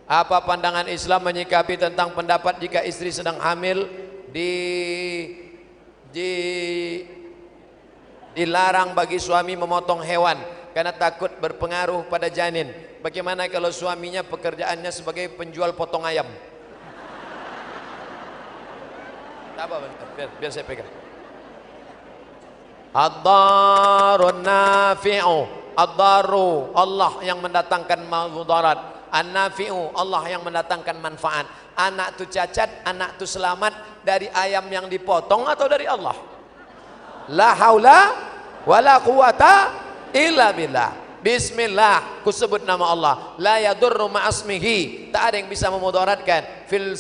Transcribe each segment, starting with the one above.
Apa pandangan Islam menyikapi tentang pendapat jika istri sedang hamil dilarang bagi suami memotong hewan karena takut berpengaruh pada janin? Bagaimana kalau suaminya pekerjaannya sebagai penjual potong ayam? Apa? Biar saya pegang. Ad-darun nafi'u. Ad-daru Allah yang mendatangkan mudarat. An-nafi'u Allah yang mendatangkan manfaat. Anak tu cacat, anak tu selamat dari ayam yang dipotong atau dari Allah? La haula wala quwata illa billah. Bismillah, ku sebut nama Allah. La yadurru ma'asmihi, tak ada yang bisa memudaratkan fil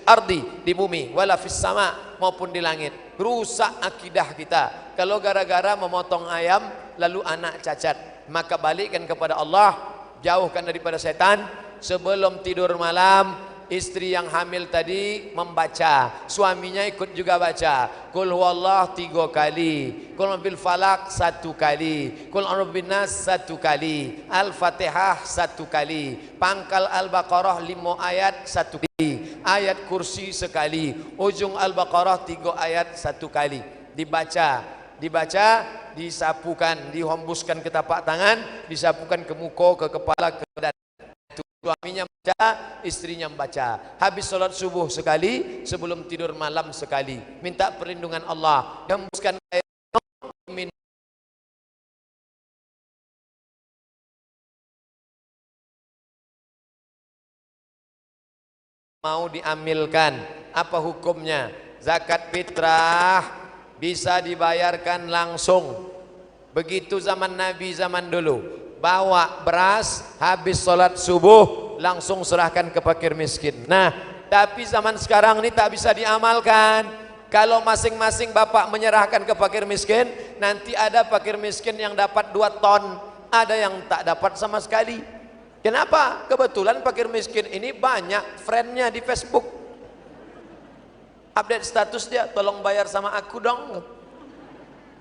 ardi, di bumi, wala fis sama, maupun di langit. Rusak akidah kita kalau gara-gara memotong ayam lalu anak cacat. Maka balikkan kepada Allah, jauhkan daripada setan. Sebelum tidur malam, istri yang hamil tadi membaca, suaminya ikut juga baca Qul huwallah 3 kali, Qul bil falak 1 kali, Qul a'udzu nas 1 kali, Al-Fatihah 1 kali, pangkal Al-Baqarah 5 ayat 1 kali, ayat kursi sekali, ujung Al-Baqarah 3 ayat 1 kali. Dibaca, disapukan, dihembuskan ke tapak tangan, disapukan ke muka, ke kepala, ke dada. Suaminya baca, istrinya membaca. Habis sholat subuh sekali, sebelum tidur malam sekali. Minta perlindungan Allah. Hembuskan air minum. Mau diambilkan, apa hukumnya? Zakat fitrah bisa dibayarkan langsung. Begitu zaman Nabi zaman dulu. Bawa beras, habis sholat subuh langsung serahkan ke fakir miskin. Nah, tapi zaman sekarang ini tak bisa diamalkan. Kalau masing-masing bapak menyerahkan ke fakir miskin, nanti ada fakir miskin yang dapat 2 ton, ada yang tak dapat sama sekali. Kenapa? Kebetulan fakir miskin ini banyak friendnya di Facebook. Update status dia, tolong bayar sama aku dong.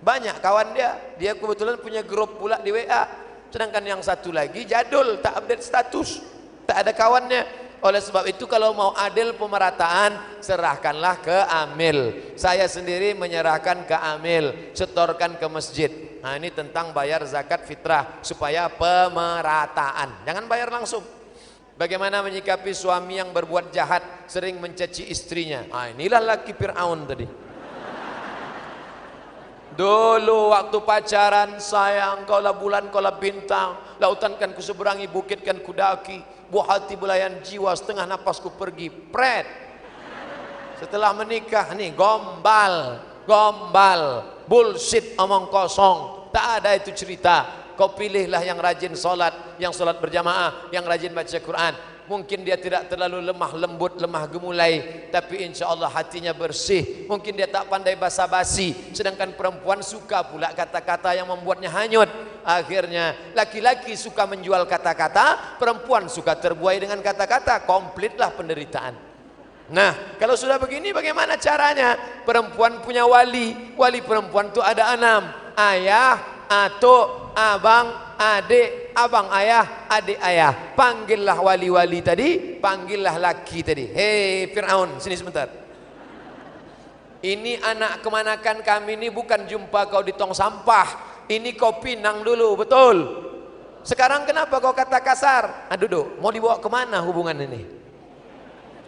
Banyak kawan dia kebetulan punya grup pula di WA. Sedangkan yang satu lagi jadul, tak update status, tak ada kawannya. Oleh sebab itu kalau mau adil pemerataan, serahkanlah ke amil. Saya sendiri menyerahkan ke amil, setorkan ke masjid. Nah, ini tentang bayar zakat fitrah supaya pemerataan. Jangan bayar langsung. Bagaimana menyikapi suami yang berbuat jahat, sering mencaci istrinya? Nah, inilah laki Fir'aun tadi. Dulu waktu pacaran, sayang, kau lah bulan, kau lah bintang, lautan kan ku seberangi, bukit kan ku daki, buah hati belayan jiwa, setengah napas ku pergi. Pret. Setelah menikah nih, gombal, bullshit, omong kosong, tak ada itu cerita. Kau pilihlah yang rajin solat, yang solat berjamaah, yang rajin baca Quran. Mungkin dia tidak terlalu lemah lembut, lemah gemulai, tapi insya Allah hatinya bersih. Mungkin dia tak pandai basa-basi, sedangkan perempuan suka pula kata-kata yang membuatnya hanyut. Akhirnya laki-laki suka menjual kata-kata, perempuan suka terbuai dengan kata-kata. Komplitlah penderitaan. Nah, kalau sudah begini bagaimana caranya? Perempuan punya wali perempuan itu ada 6. Ayah, atuk, abang, adik, abang ayah, adik ayah. Panggillah wali-wali tadi, panggillah laki tadi. Hei Fir'aun, sini sebentar. Ini anak kemanakan kami ini bukan jumpa kau di tong sampah. Ini kau pinang dulu, betul? Sekarang kenapa kau kata kasar? Nah, duduk, mau dibawa kemana hubungan ini?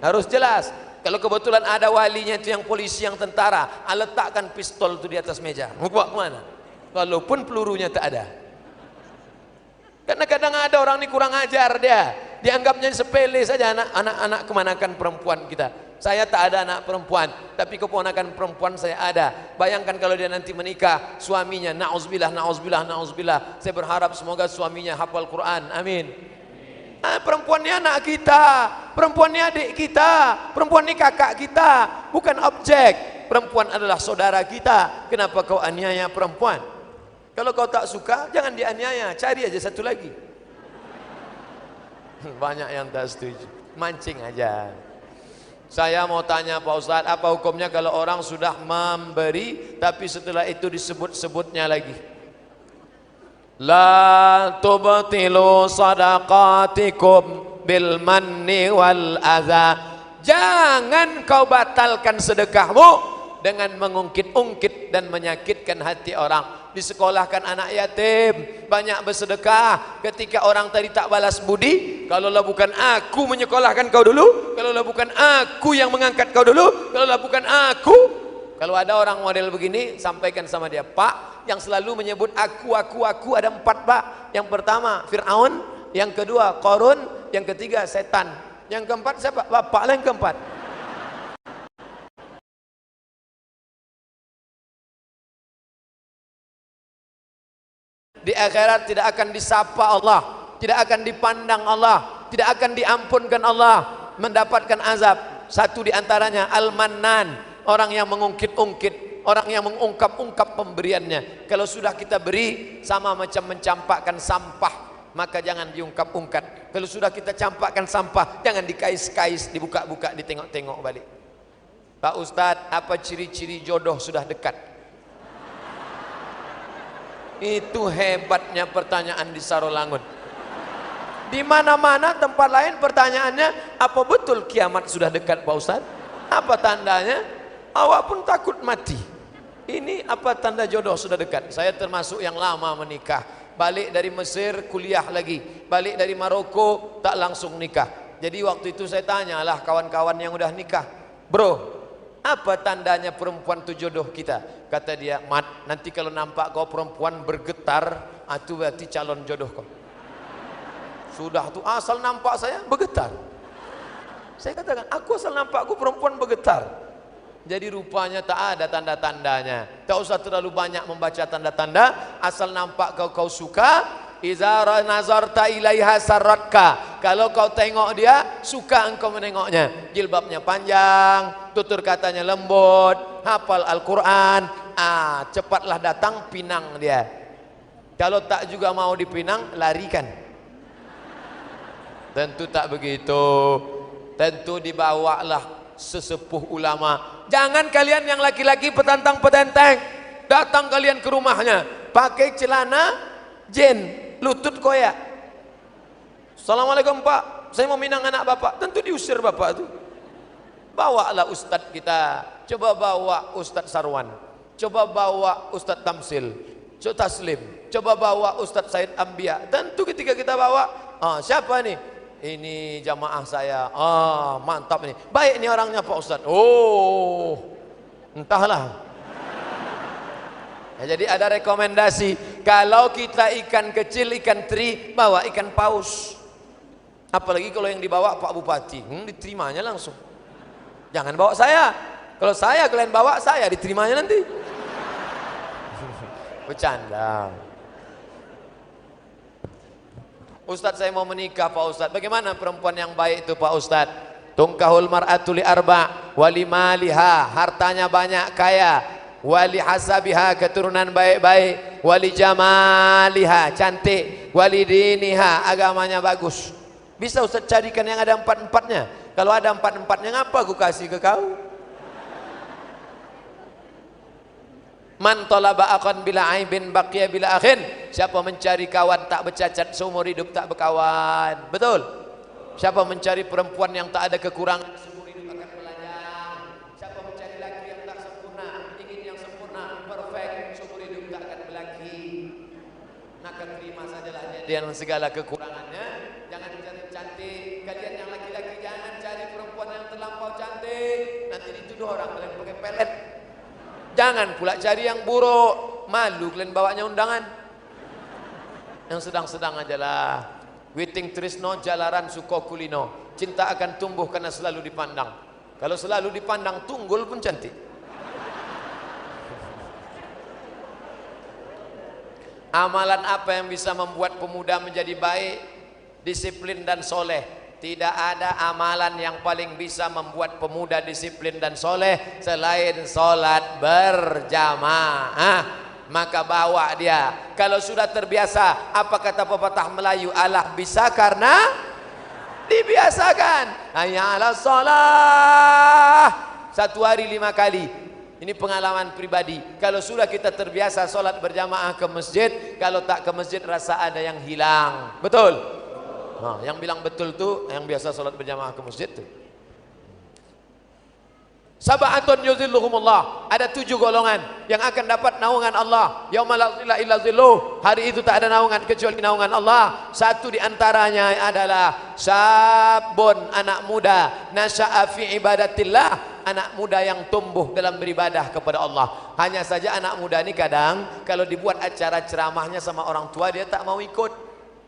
Harus jelas. Kalau kebetulan ada walinya itu yang polisi, yang tentara, letakkan pistol itu di atas meja. Mau bawa kemana? Walaupun pelurunya tak ada. Karena kadang ada orang ini kurang ajar dia. Dianggapnya sepele saja anak-anak kemanakan perempuan kita. Saya tak ada anak perempuan, tapi keponakan perempuan saya ada. Bayangkan kalau dia nanti menikah, suaminya na'udzubillah. Saya berharap semoga suaminya hafal Quran. Amin. Perempuan ini anak kita, perempuan ini adik kita, perempuan ini kakak kita, bukan objek. Perempuan adalah saudara kita. Kenapa kau aniaya perempuan? Kalau kau tak suka, jangan dianiaya, cari aja satu lagi. Banyak yang tak setuju, mancing aja. Saya mau tanya Pak Ustadz, apa hukumnya kalau orang sudah memberi, tapi setelah itu disebut-sebutnya lagi? La tubtilu sadaqatikum bil manni wal adza. Jangan kau batalkan sedekahmu dengan mengungkit-ungkit dan menyakitkan hati orang. Disekolahkan anak yatim, banyak bersedekah. Ketika orang tadi tak balas budi, kalaulah bukan aku menyekolahkan kau dulu, kalaulah bukan aku yang mengangkat kau dulu, kalaulah bukan aku. Kalau ada orang model begini, sampaikan sama dia, Pak, yang selalu menyebut aku ada 4 Pak. Yang pertama Fir'aun, yang kedua Qarun, yang ketiga setan, yang keempat siapa? Bapak lah yang keempat. Di akhirat tidak akan disapa Allah, tidak akan dipandang Allah, tidak akan diampunkan Allah, mendapatkan azab. Satu di antaranya Al-Mannan, orang yang mengungkit-ungkit, orang yang mengungkap-ungkap pemberiannya. Kalau sudah kita beri, sama macam mencampakkan sampah, maka jangan diungkap-ungkap. Kalau sudah kita campakkan sampah, jangan dikais-kais, dibuka-buka, ditengok-tengok balik. Pak Ustadz, apa ciri-ciri jodoh sudah dekat? Itu hebatnya pertanyaan di Sarolangun. Di mana-mana tempat lain pertanyaannya, apa betul kiamat sudah dekat Pak Ustaz? Apa tandanya? Awak pun takut mati. Ini apa tanda jodoh sudah dekat? Saya termasuk yang lama menikah. Balik dari Mesir kuliah lagi, balik dari Maroko tak langsung nikah. Jadi waktu itu saya tanyalah kawan-kawan yang udah nikah, bro, apa tandanya perempuan itu jodoh kita? Kata dia, Mat, nanti kalau nampak kau perempuan bergetar, itu berarti calon jodoh kau. Sudah tuh, asal nampak saya bergetar. Saya katakan, aku asal nampak aku perempuan bergetar. Jadi rupanya tak ada tanda-tandanya. Tak usah terlalu banyak membaca tanda-tanda, asal nampak kau suka. Iza nazarta ilaiha sarratka. Kalau kau tengok dia, suka engkau menengoknya. Jilbabnya panjang, tutur katanya lembut, hafal Al-Quran, cepatlah datang pinang dia. Kalau tak juga mau dipinang, larikan. Tentu tak begitu. Tentu dibawalah sesepuh ulama. Jangan kalian yang laki-laki petantang-petenteng, datang kalian ke rumahnya pakai celana jen, lutut koyak. Assalamualaikum Pak, saya mau minang anak Bapak. Tentu diusir Bapak itu. Bawalah Ustadz kita, coba bawa Ustadz Sarwan, coba bawa Ustadz Tamsil, Ustadz Taslim, coba bawa Ustadz Said Ambia. Tentu ketika kita bawa, siapa nih? Ini jamaah saya. Mantap nih, baik nih orangnya Pak Ustadz. Oh, entahlah. Ya, jadi ada rekomendasi, kalau kita ikan kecil, ikan teri, bawa ikan paus. Apalagi kalau yang dibawa Pak Bupati, diterimanya langsung. Jangan bawa saya. Kalau saya kalian bawa saya, diterimanya nanti. Bercanda. Ustadz, saya mau menikah Pak Ustadz. Bagaimana perempuan yang baik itu Pak Ustadz? Tungkahul mar'atu li arba' wali maliha, hartanya banyak kaya, wali hasabiha, keturunan baik-baik, wali jamaliha, cantik, wali diniha, agamanya bagus. Bisa Ustaz carikan yang ada 4-4-nya? Kalau ada 4-4-nya, ngapa aku kasih ke kau? Man talaba akhan bila aibin baqiya bila akhin. Siapa mencari kawan tak bercacat, seumur hidup tak berkawan. Betul? Siapa mencari perempuan yang tak ada kekurangan, seumur hidup akan melayang. Siapa mencari laki yang tak sempurna, ingin yang sempurna, perfect, seumur hidup tak akan berlaki. Maka terima sajalah dia dengan segala kekurangannya. Jangan cari cantik. Kalian yang laki-laki jangan cari perempuan yang terlampau cantik, nanti dituduh orang kalian pakai pelet. Jangan pula cari yang buruk, malu kalian bawanya undangan. Yang sedang-sedang aja lah. Witing trisno jalaran suko kulino. Cinta akan tumbuh karena selalu dipandang. Kalau selalu dipandang, tunggul pun cantik. Amalan apa yang bisa membuat pemuda menjadi baik, disiplin dan soleh? Tidak ada amalan yang paling bisa membuat pemuda disiplin dan soleh selain sholat berjamaah. Maka bawa dia. Kalau sudah terbiasa, apa kata pepatah Melayu? Allah bisa karena dibiasakan. Hayya 'alas shalah. 1 hari 5 kali. Ini pengalaman pribadi. Kalau sudah kita terbiasa sholat berjamaah ke masjid, kalau tak ke masjid rasa ada yang hilang. Betul? Nah, yang bilang betul tuh yang biasa sholat berjamaah ke masjid tuh. Sab'atun yuzilluhumullah, ada 7 golongan yang akan dapat naungan Allah. Yauma la zilla illa zilluh, hari itu tak ada naungan kecuali naungan Allah. Satu di antaranya adalah sabun, anak muda, nasya'a fi ibadatillah, anak muda yang tumbuh dalam beribadah kepada Allah. Hanya saja anak muda ini kadang kalau dibuat acara ceramahnya sama orang tua dia tak mau ikut.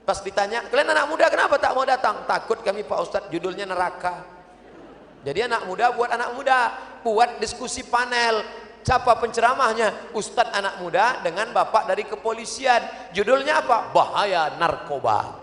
Pas ditanya, kalian anak muda kenapa tak mau datang? Takut kami Pak Ustadz, judulnya neraka. Jadi anak muda buat anak muda, buat diskusi panel. Siapa penceramahnya? Ustadz anak muda dengan bapak dari kepolisian. Judulnya apa? Bahaya narkoba.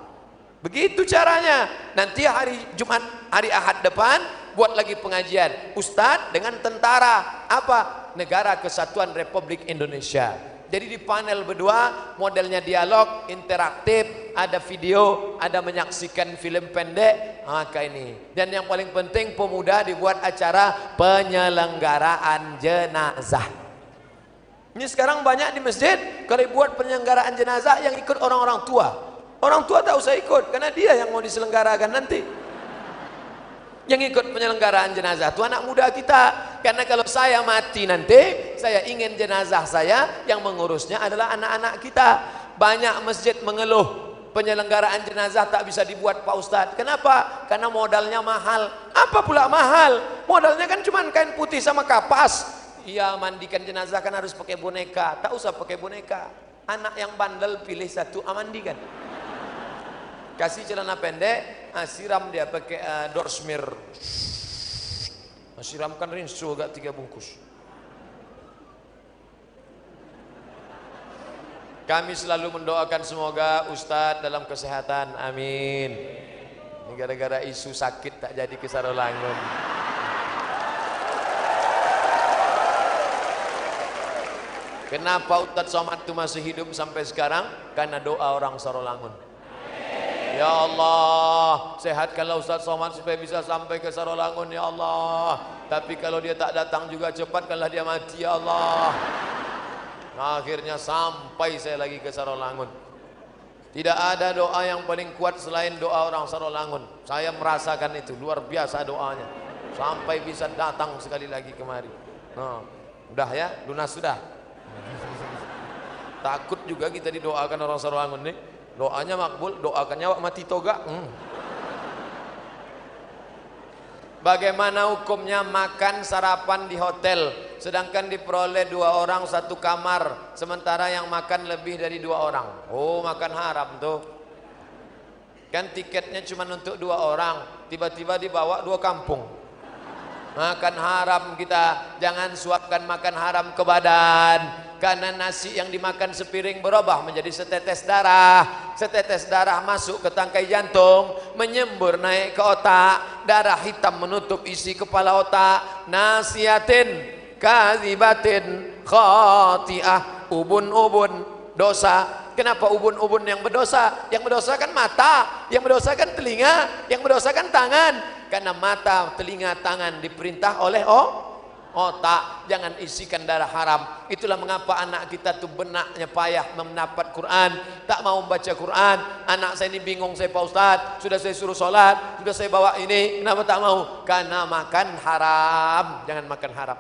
Begitu caranya. Nanti hari Jumat, hari Ahad depan buat lagi pengajian. Ustadz dengan tentara. Apa? Negara Kesatuan Republik Indonesia. Jadi di panel berdua, modelnya dialog, interaktif, ada video, ada menyaksikan film pendek, maka ini. Dan yang paling penting pemuda dibuat acara penyelenggaraan jenazah. Ini sekarang banyak di masjid, kalau buat penyelenggaraan jenazah yang ikut orang-orang tua. Orang tua tak usah ikut, karena dia yang mau diselenggarakan nanti. Yang ikut penyelenggaraan jenazah itu anak muda kita. Karena kalau saya mati nanti, saya ingin jenazah saya yang mengurusnya adalah anak-anak kita. Banyak masjid mengeluh penyelenggaraan jenazah tak bisa dibuat Pak Ustadz. Kenapa? Karena modalnya mahal. Apa pula mahal? Modalnya kan cuma kain putih sama kapas. Iya, mandikan jenazah kan harus pakai boneka. Tak usah pakai boneka. Anak yang bandel pilih satu, mandikan. Kasih celana pendek, siram dia pakai Dorsmir. Siramkan rinso agak 3 bungkus. Kami selalu mendoakan semoga Ustadz dalam kesehatan, amin. Ini gara-gara isu sakit tak jadi ke Sarolangun. Kenapa Ustadz Somad itu masih hidup sampai sekarang? Karena doa orang Sarolangun. Ya Allah, sehatkanlah Ustadz Somad supaya bisa sampai ke Sarolangun ya Allah. Tapi kalau dia tak datang juga cepatkanlah dia mati ya Allah. Nah, akhirnya sampai saya lagi ke Sarolangun. Tidak ada doa yang paling kuat selain doa orang Sarolangun. Saya merasakan itu, luar biasa doanya. Sampai bisa datang sekali lagi kemari. Nah, udah ya, lunas sudah. Takut juga kita didoakan orang Sarolangun nih. Doanya makbul, doakannya wak mati toga. Bagaimana hukumnya makan sarapan di hotel sedangkan diperoleh 2 orang 1 kamar, sementara yang makan lebih dari 2 orang? Oh, makan haram tuh. Kan tiketnya cuma untuk 2 orang, tiba-tiba dibawa 2 kampung. Makan haram kita, jangan suapkan makan haram ke badan. Karena nasi yang dimakan sepiring berubah menjadi setetes darah. Setetes darah masuk ke tangkai jantung, menyembur naik ke otak. Darah hitam menutup isi kepala otak. Nasiatin, kazibatin, khati'ah. Ubun-ubun, dosa. Kenapa ubun-ubun yang berdosa? Yang berdosa kan mata, yang berdosa kan telinga, yang berdosa kan tangan. Karena mata, telinga, tangan diperintah oleh otak. Jangan isikan darah haram. Itulah mengapa anak kita tuh benaknya payah mendapat Quran, tak mau membaca Quran. Anak saya ini bingung, saya Pak Ustadz, sudah saya suruh sholat, sudah saya bawa ini, kenapa tak mau? Karena makan haram. Jangan makan haram.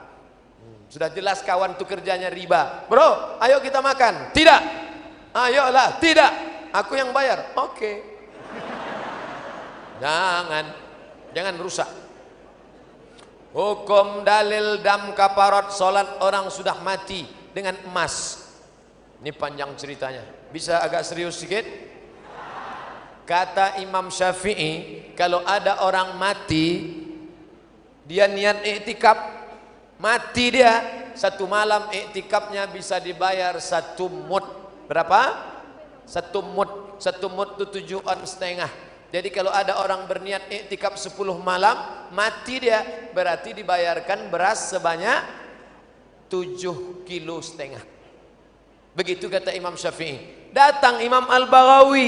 Sudah jelas kawan tuh kerjanya riba. Bro, ayo kita makan. Tidak. Ayolah, tidak. Aku yang bayar. Oke. Jangan rusak. Hukum dalil dam kafarat solat orang sudah mati dengan emas. Ini panjang ceritanya. Bisa agak serius sedikit? Kata Imam Syafi'i, kalau ada orang mati, dia niat iktikaf, mati dia, 1 malam iktikafnya bisa dibayar 1 mud. Berapa? 1 mud. 1 mud itu 7 on setengah. Jadi kalau ada orang berniat iktikaf 10 malam, mati dia, berarti dibayarkan beras sebanyak 7,5 kilo. Begitu kata Imam Syafi'i. Datang Imam Al-Baghawi,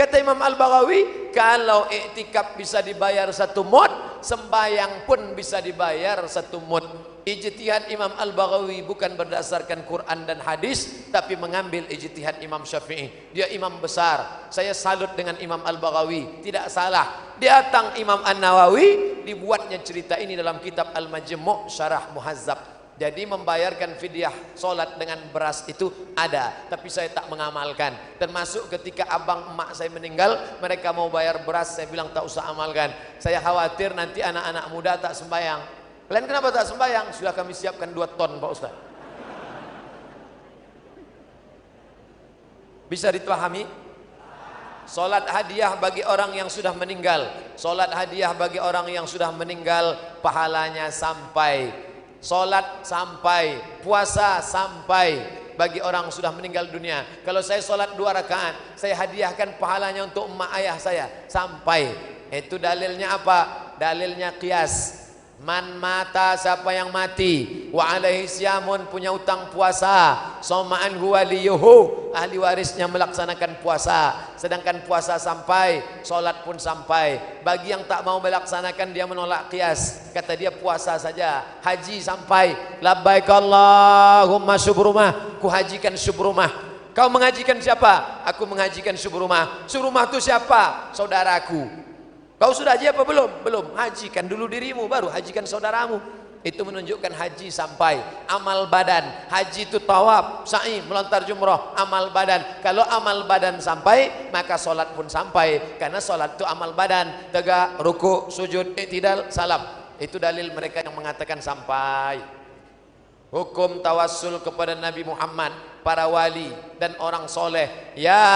Kata Imam Al-Baghawi, kalau iktikaf bisa dibayar 1 mud, sembayang pun bisa dibayar 1 mud. Ijtihad Imam Al-Baghawi bukan berdasarkan Quran dan hadis, tapi mengambil ijtihad Imam Syafi'i. Dia imam besar. Saya salut dengan Imam Al-Baghawi, tidak salah. Datang Imam An-Nawawi, dibuatnya cerita ini dalam kitab Al-Majmu' Syarah Muhazzab. Jadi membayarkan fidyah solat dengan beras itu ada, tapi saya tak mengamalkan. Termasuk ketika abang emak saya meninggal, mereka mau bayar beras, saya bilang tak usah amalkan. Saya khawatir nanti anak-anak muda tak sembayang. Kalian kenapa tak sembayang? Sudah kami siapkan 2 ton Pak Ustaz. Bisa dipahami? Solat hadiah bagi orang yang sudah meninggal. Solat hadiah bagi orang yang sudah meninggal, pahalanya sampai. Solat sampai, puasa sampai bagi orang sudah meninggal dunia. Kalau saya solat 2 rakaat, saya hadiahkan pahalanya untuk emak ayah saya sampai. Itu dalilnya apa? Dalilnya qiyas. Man mata, siapa yang mati, wa alaihi siyamun, punya utang puasa, soma'an huwa liyuhu, ahli warisnya melaksanakan puasa. Sedangkan puasa sampai, solat pun sampai. Bagi yang tak mau melaksanakan, dia menolak qiyas. Kata dia puasa saja. Haji sampai, labbaik Allahumma syubrumah, ku hajikan syubrumah. Kau mengajikan siapa? Aku mengajikan syubrumah. Syubrumah itu siapa? Saudaraku. Kau sudah haji apa belum? Belum. Hajikan dulu dirimu, baru hajikan saudaramu. Itu menunjukkan haji sampai. Amal badan, haji itu tawaf, sa'i, melontar jumrah, amal badan. Kalau amal badan sampai, maka solat pun sampai. Karena solat itu amal badan. Tegak, ruku, sujud, i'tidal, salam. Itu dalil mereka yang mengatakan sampai. Hukum tawassul kepada Nabi Muhammad, para wali dan orang soleh. Ya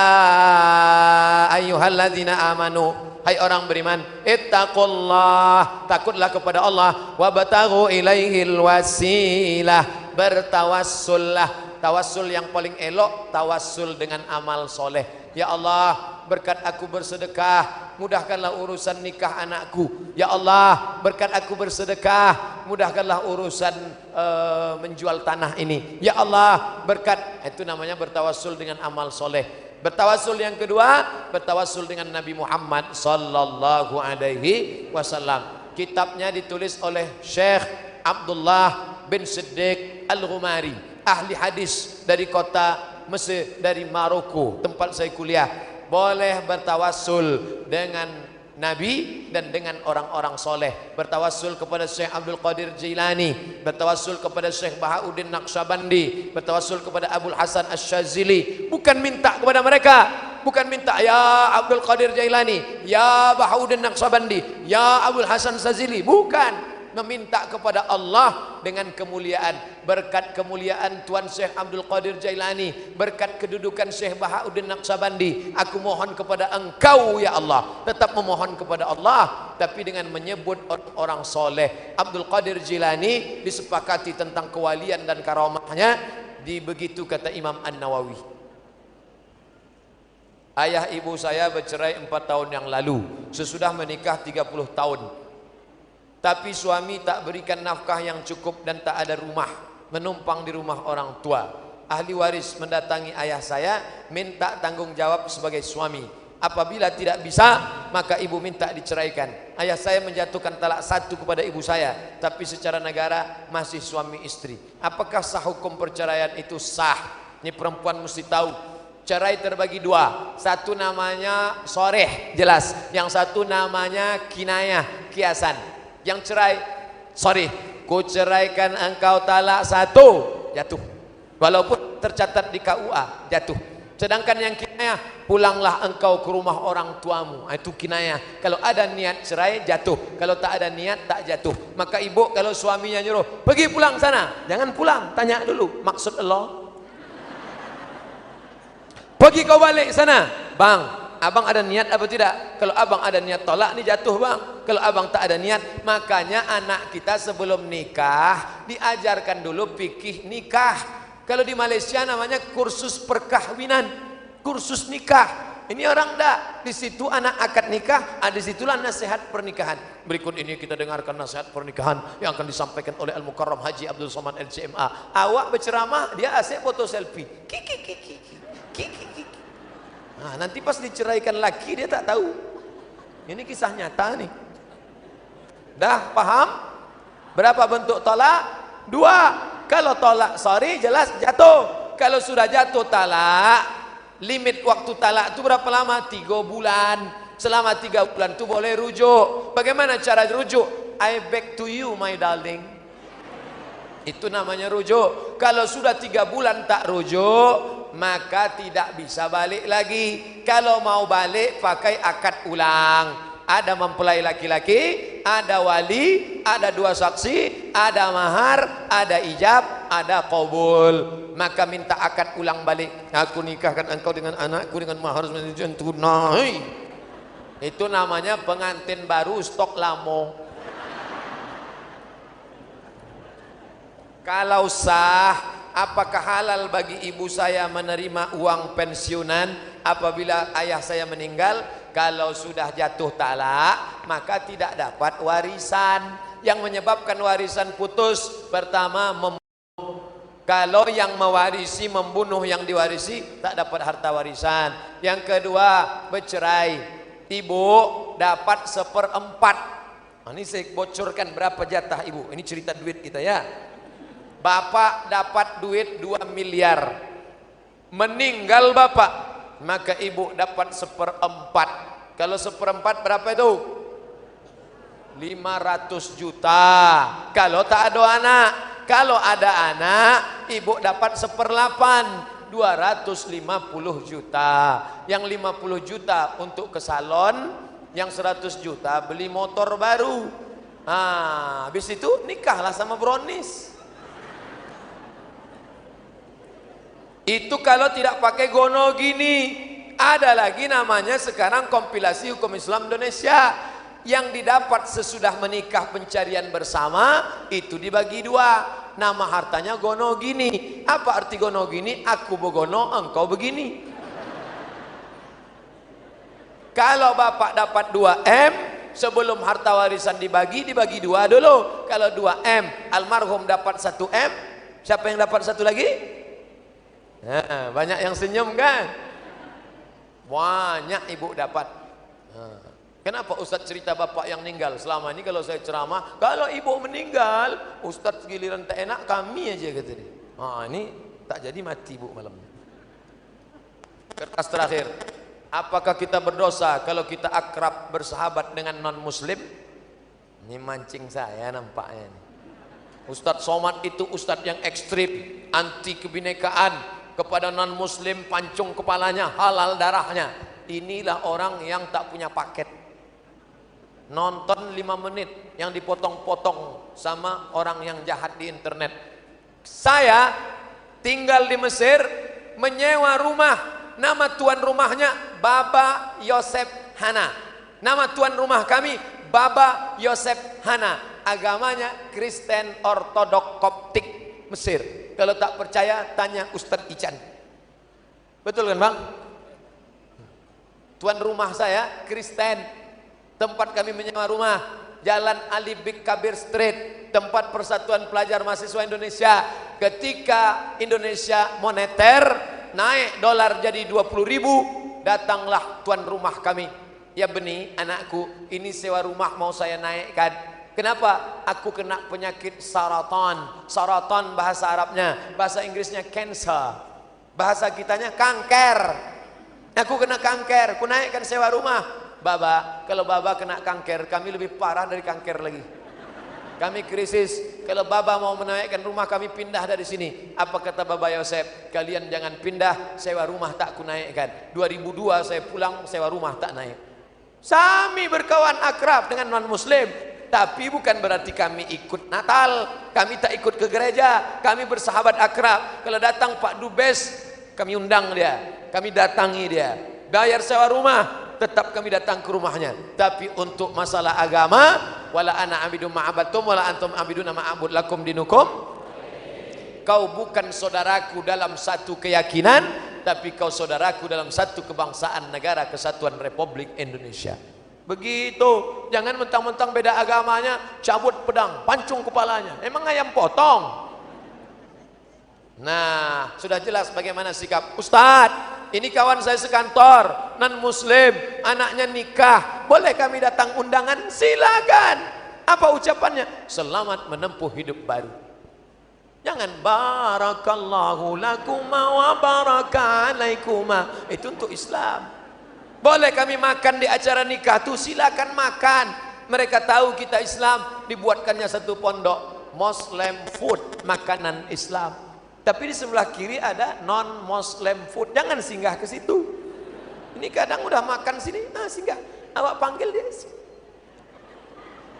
ayyuhalladzina amanu, hai orang beriman, ittaqullah, takutlah kepada Allah, wabtaghu ilaihil wasilah, bertawassullah. Tawassul yang paling elok, tawassul dengan amal soleh. Ya Allah, berkat aku bersedekah, mudahkanlah urusan nikah anakku. Ya Allah, berkat aku bersedekah, mudahkanlah urusan menjual tanah ini. Ya Allah, berkat, itu namanya bertawassul dengan amal soleh. Bertawassul yang kedua, bertawassul dengan Nabi Muhammad sallallahu alaihi wasallam. Kitabnya ditulis oleh Syekh Abdullah bin Siddiq Al-Ghumari, ahli hadis dari kota Mesir, dari Maroko, tempat saya kuliah. Boleh bertawassul dengan Nabi dan dengan orang-orang soleh. Bertawassul kepada Syekh Abdul Qadir Jilani, bertawassul kepada Syekh Bahauddin Naqsyabandi, bertawassul kepada Abul Hasan Asy-Syadzili. Bukan minta kepada mereka, bukan minta ya Abdul Qadir Jilani, ya Bahauddin Naqsyabandi, ya Abul Hasan Asy-Syadzili. Bukan. Meminta kepada Allah dengan kemuliaan. Berkat kemuliaan Tuan Syekh Abdul Qadir Jailani, berkat kedudukan Syekh Bahauddin Naqsyabandi, aku mohon kepada Engkau ya Allah. Tetap memohon kepada Allah, tapi dengan menyebut orang soleh. Abdul Qadir Jilani disepakati tentang kewalian dan karamahnya. Begitu kata Imam An-Nawawi. Ayah ibu saya bercerai 4 tahun yang lalu. Sesudah menikah 30 tahun. Tapi suami tak berikan nafkah yang cukup dan tak ada rumah, menumpang di rumah orang tua. Ahli waris mendatangi ayah saya, minta tanggung jawab sebagai suami. Apabila tidak bisa, maka ibu minta diceraikan. Ayah saya menjatuhkan talak 1 kepada ibu saya, tapi secara negara masih suami istri. Apakah sah hukum perceraian itu? Sah. Ini perempuan mesti tahu. Cerai terbagi 2. Satu namanya soreh, jelas. Yang satu namanya kinayah, kiasan. Yang cerai, sorry, ku ceraikan engkau talak 1, jatuh. Walaupun tercatat di KUA, jatuh. Sedangkan yang kinayah, pulanglah engkau ke rumah orang tuamu. Itu kinayah. Kalau ada niat cerai, jatuh. Kalau tak ada niat, tak jatuh. Maka ibu kalau suaminya nyuruh, pergi pulang sana, jangan pulang, tanya dulu maksud Allah. Pergi kau balik sana, bang, abang ada niat apa tidak? Kalau abang ada niat tolak, ni jatuh bang. Kalau abang tak ada niat, makanya anak kita sebelum nikah diajarkan dulu fikih nikah. Kalau di Malaysia namanya kursus perkahwinan, kursus nikah. Ini orang dak. Di situ anak akad nikah, di situlah nasihat pernikahan. Berikut ini kita dengarkan nasihat pernikahan yang akan disampaikan oleh Al-Mukarram Haji Abdul Somad LCMA. Awak berceramah, dia asyik foto selfie. Kiki kiki kiki kiki kiki. Nah, nanti pas diceraikan laki dia tak tahu. Ini kisah nyata nih. Dah paham? Berapa bentuk tolak? 2. Kalau tolak sorry jelas jatuh. Kalau sudah jatuh talak, limit waktu talak itu berapa lama? 3 bulan. Selama 3 bulan itu boleh rujuk. Bagaimana cara rujuk? I back to you my darling. Itu namanya rujuk. Kalau sudah 3 bulan tak rujuk, maka tidak bisa balik lagi. Kalau mau balik pakai akad ulang. Ada mempelai laki-laki, ada wali, ada 2 saksi, ada mahar, ada ijab, ada qabul. Maka minta akad ulang balik. Aku nikahkan engkau dengan anakku dengan mahar sekian tunai. Itu namanya pengantin baru stok lamo. Kalau sah, apakah halal bagi ibu saya menerima uang pensiunan apabila ayah saya meninggal? Kalau sudah jatuh talak, maka tidak dapat warisan. Yang menyebabkan warisan putus, pertama kalau yang mewarisi membunuh yang diwarisi, tak dapat harta warisan. Yang kedua, bercerai, ibu dapat 1/4. Ini saya bocorkan berapa jatah ibu. Ini cerita duit kita ya. Bapak dapat duit 2 miliar, meninggal bapak, maka ibu dapat 1/4. Kalau 1/4 berapa itu? 500 juta. Kalau tak ada anak. Kalau ada anak, ibu dapat 1/8, 250 juta. Yang 50 juta untuk ke salon, yang 100 juta beli motor baru. Nah, habis itu nikahlah sama brownies. Itu kalau tidak pakai gono gini. Ada lagi namanya sekarang kompilasi hukum Islam Indonesia. Yang didapat sesudah menikah pencarian bersama itu dibagi 2. Nama hartanya gono gini. Apa arti gono gini? Aku begono, engkau begini. Kalau bapak dapat 2M, sebelum harta warisan dibagi 2 dulu. Kalau 2M, almarhum dapat 1M, siapa yang dapat 1 lagi? Nah, banyak yang senyum kan? Banyak ibu dapat. Nah, kenapa Ustadz cerita bapak yang meninggal? Selama ini kalau saya ceramah, kalau ibu meninggal, Ustadz giliran tak enak kami aja kata dia. Nah, ini tak jadi mati ibu malam. Kertas terakhir. Apakah kita berdosa kalau kita akrab bersahabat dengan non muslim? Ini mancing saya nampaknya. Ustadz Somad itu ustadz yang ekstrim, anti kebinekaan. Kepada non muslim pancung kepalanya, halal darahnya. Inilah orang yang tak punya paket. Nonton 5 menit yang dipotong-potong sama orang yang jahat di internet. Saya tinggal di Mesir, menyewa rumah. Nama tuan rumahnya Baba Yosef Hana. Nama tuan rumah kami Baba Yosef Hana. Agamanya Kristen Ortodok Koptik Mesir. Kalau tak percaya tanya Ustadz Ican. Betul kan bang? Tuan rumah saya Kristen. Tempat kami menyewa rumah Jalan Ali Bik Kabir Street, tempat Persatuan Pelajar Mahasiswa Indonesia. Ketika Indonesia moneter naik dolar jadi 20.000, datanglah tuan rumah kami. Ya Beni, anakku, ini sewa rumah mau saya naikkan. Kenapa? Aku kena penyakit saratan. Saratan bahasa Arabnya, bahasa Inggrisnya cancer, bahasa kitanya kanker. Aku kena kanker, aku naikkan sewa rumah. Baba, kalau Baba kena kanker, kami lebih parah dari kanker lagi. Kami krisis. Kalau Baba mau menaikkan rumah, kami pindah dari sini. Apa kata Baba Yosef? Kalian jangan pindah, sewa rumah tak ku naikkan. 2002 saya pulang, sewa rumah tak naik. Kami berkawan akrab dengan non muslim, tapi bukan berarti kami ikut Natal, kami tak ikut ke gereja, kami bersahabat akrab. Kalau datang Pak Dubes, kami undang dia, kami datangi dia. Bayar sewa rumah, tetap kami datang ke rumahnya. Tapi untuk masalah agama, wala ana abidun ma'abatum wala antum abidun ma'abud lakum dinukum. Kau bukan saudaraku dalam satu keyakinan, tapi kau saudaraku dalam satu kebangsaan negara kesatuan Republik Indonesia. Begitu, jangan mentang-mentang beda agamanya, cabut pedang, pancung kepalanya. Emang ayam potong? Nah, sudah jelas bagaimana sikap Ustadz. ini kawan saya sekantor, non muslim, anaknya nikah, boleh kami datang undangan? Silakan. Apa ucapannya? Selamat menempuh hidup baru. Jangan barakallahu lakuma wa baraka alaikuma. Itu untuk Islam. Boleh kami makan di acara nikah tuh, silakan makan. Mereka tahu kita Islam, dibuatkannya satu pondok, Muslim food, makanan Islam. Tapi di sebelah kiri ada non-Muslim food. Jangan singgah ke situ. Ini kadang udah makan sini, nah singgah. Awak panggil dia.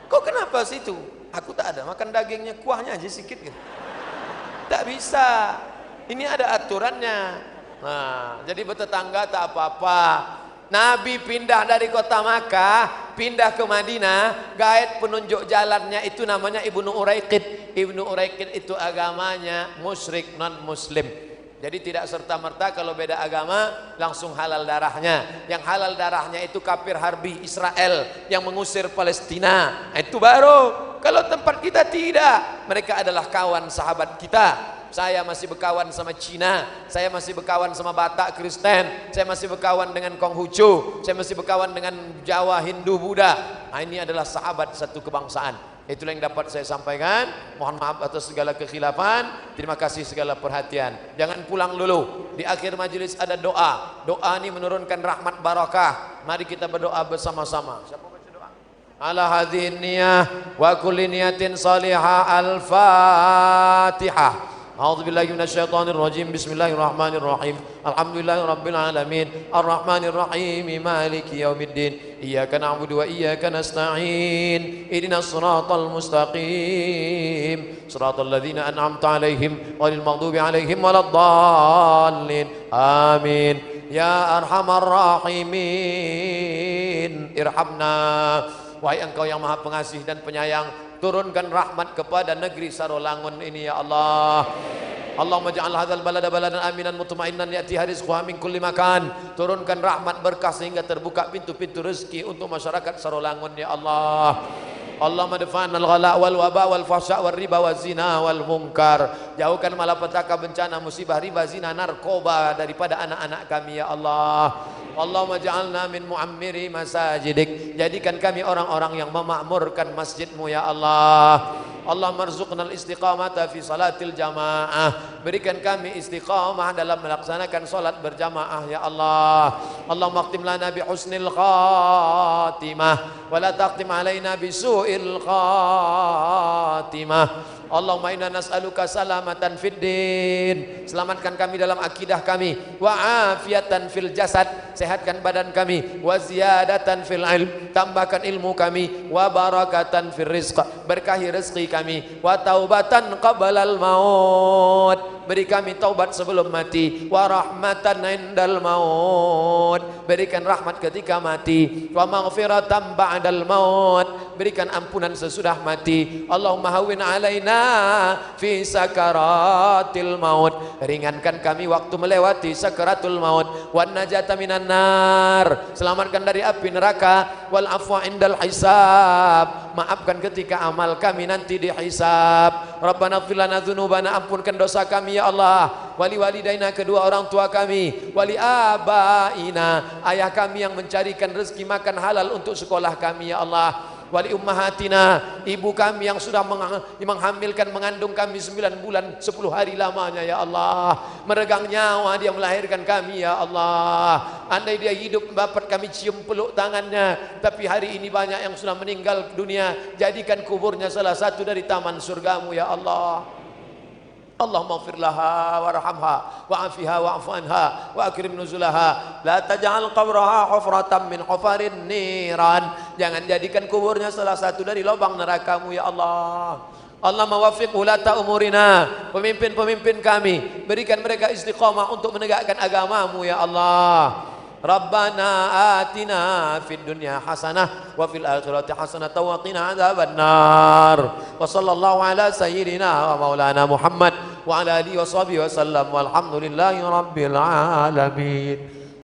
Kok kenapa situ? Aku tak ada, makan dagingnya, kuahnya aja sedikit gitu. Tak bisa. Ini ada aturannya. Nah, jadi bertetangga tak apa-apa. Nabi pindah dari kota Makkah, pindah ke Madinah, guide penunjuk jalannya itu namanya Ibnu Uraiqid. Ibnu Uraiqid itu agamanya musyrik non muslim. Jadi tidak serta-merta kalau beda agama langsung halal darahnya. Yang halal darahnya itu kafir harbi Israel yang mengusir Palestina. Itu baru. Kalau tempat kita tidak, mereka adalah kawan sahabat kita. Saya masih berkawan sama Cina, saya masih berkawan sama Batak Kristen, saya masih berkawan dengan Konghucu, saya masih berkawan dengan Jawa Hindu Buddha. Nah, ini adalah sahabat satu kebangsaan. Itulah yang dapat saya sampaikan. Mohon maaf atas segala kekhilafan. Terima kasih segala perhatian. Jangan pulang dulu. Di akhir majelis ada doa. Doa ini menurunkan rahmat barakah. Mari kita berdoa bersama-sama. Siapa baca doa? Ala hadhin niyah wa kulli niyatin salihah al-Fatihah. أعوذ بالله من الشيطان الرجيم بسم الله الرحمن الرحيم الحمد لله رب العالمين الرحمن الرحيم مالك يوم الدين إياك نعبد وإياك نستعين اهدنا الصراط المستقيم صراط الذين أنعمت عليهم غير المغضوب عليهم ولا الضالين آمين يا أرحم الراحمين ارحمنا. Wahai Engkau yang Maha Pengasih dan Penyayang, turunkan rahmat kepada negeri Sarolangun ini ya Allah. Allahumma ja'al hadzal balada baladan aminan mutmainnan ya'tihi rizquhu min kulli makan. Turunkan rahmat berkah sehingga terbuka pintu-pintu rezeki untuk masyarakat Sarolangun ya Allah. Allahumma dafa'na al-ghala wal waba wal fahsya wal riba wal zina wal munkar. Jauhkan malapetaka, bencana, musibah, riba, zina, narkoba daripada anak-anak kami ya Allah. Allahumma ja'alna min mu'ammiri masajidik. Jadikan kami orang-orang yang memakmurkan masjidmu ya Allah. Allahumma rzuqnal istiqamata fi salatil jamaah. Berikan kami istiqamah dalam melaksanakan salat berjamaah ya Allah. Allahumma khtim lana bi husnil khatimah wa la taqtim alaina bi su'il khatimah. Allahumma inna nas'aluka salamatan fid din. Selamatkan kami dalam akidah kami, wa afiatan fil jasad, sehatkan badan kami, wa ziyadatan fil ilm, tambahkan ilmu kami, wa barakatan fil rizq, berkahi rezeki kami, wa taubatan qabalal maut, beri kami taubat sebelum mati, wa rahmatan indal maut, berikan rahmat ketika mati, wa maghfiratan ba'dal maut, berikan ampunan sesudah mati. Allahumma hawwin alaina fi sakaratil maut, ringankan kami waktu melewati sakaratul maut, wan najata minan nar, selamatkan dari api neraka, wal afwa indal hisab, maafkan ketika amal kami nanti dihisab. Rabbana ighfir lana dzunubana, ampunkan dosa kami ya Allah, wali walidaina, kedua orang tua kami, wali abaina, ayah kami yang mencarikan rezeki makan halal untuk sekolah kami ya Allah, wali ummahatina, ibu kami yang sudah menghamilkan mengandung kami 9 bulan 10 hari lamanya ya Allah, meregang nyawa dia melahirkan kami ya Allah. Andai dia hidup dapat kami cium peluk tangannya, tapi hari ini banyak yang sudah meninggal dunia, jadikan kuburnya salah satu dari taman surgamu ya Allah. Allahumma ighfir laha warhamha wa'afiha wa'fu anha wa akrim nuzulaha, la taj'al qabraha hufratan min hufarin niran, jangan jadikan kuburnya salah satu dari lubang nerakamu ya Allah. Allah mawaffiq ulata umurina, pemimpin-pemimpin kami, berikan mereka istiqamah untuk menegakkan agamamu ya Allah. Rabbana atina fid dunya hasanah wa fil akhirati hasanah wa qina adzabannar. Wa sallallahu ala sayyidina wa maulana Muhammad wa ala alihi wa sahbihi wa sallam walhamdulillahi rabbil alamin.